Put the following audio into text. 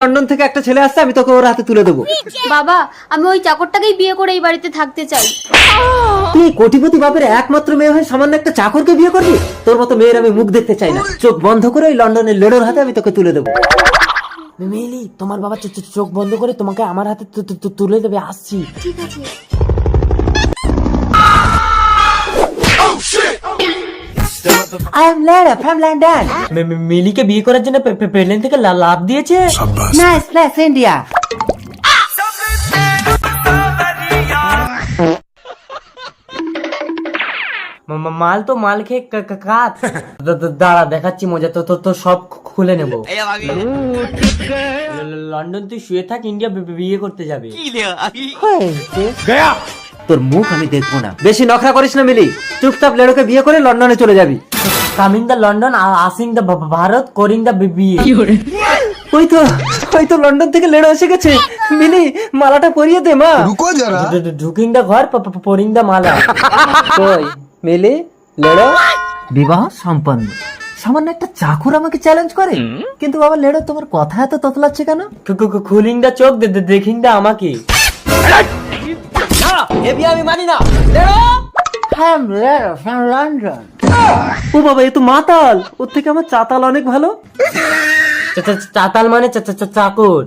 London থেকে একটা ছেলে আসছে, আমি তোকে ওর হাতে তুলে দেবো। বাবা, আমি ওই চাকরটাকেই বিয়ে করে এই বাড়িতে থাকতে চাই। তুই কোটিপতি বাপের একমাত্র মেয়ে হয়ে সামান্য একটা চাকরকে বিয়ে করবি? তোর মতো মেয়ের আমি মুখ দেখতে চাই না। চোখ বন্ধ করে ওই লন্ডনের লেডোর হাতে আমি তোকে তুলে দেবো। মিলি, তোমার বাবা চোখ বন্ধ করে তোমাকে আমার হাতে তুলে দেবে, আসছি। ঠিক আছে। I am Lara from London. মিলিকে বিয়ে করার জন্য প্লেন থেকে লাভ দিয়েছে। Nice place, India. মাল তো মাল খেয়ে কাত। দাঁড়া, দেখাচ্ছি মজা। তো সব খুলে নেবো। লন্ডন তুই শুয়ে থাক, ইন্ডিয়া বিয়ে করতে যাবে। তোর মুখ আমি দেখবো না। বেশি নখরা করিস না মিলি, চুপচাপ লেডোকে বিয়ে করে লন্ডনে চলে যাবি। কামিং দা লন্ডন, আসিং দা ভারত, করিং দা বিয়ে। ওই তো লন্ডন থেকে লেডো এসে গেছে। মিলি, মালাটা পরিয়ে দে মা। ঢুকিং দা ঘর, পরিং দা মালা। কই মিলি, লেডো বিবাহ সম্পন্ন। সামান্য একটা চাকর আমাকে চ্যালেঞ্জ করে, কিন্তু বাবা লেডো তোমার কথা এত ততলাচ্ছে কেন? খুলিং দা চোখ, দেখিং দা আমাকে। আমি মানি না। লন্ডন। ও বাবা, এ তো মাতাল। ওর থেকে আমার চাতাল অনেক ভালো। চাতাল মানে চাকর।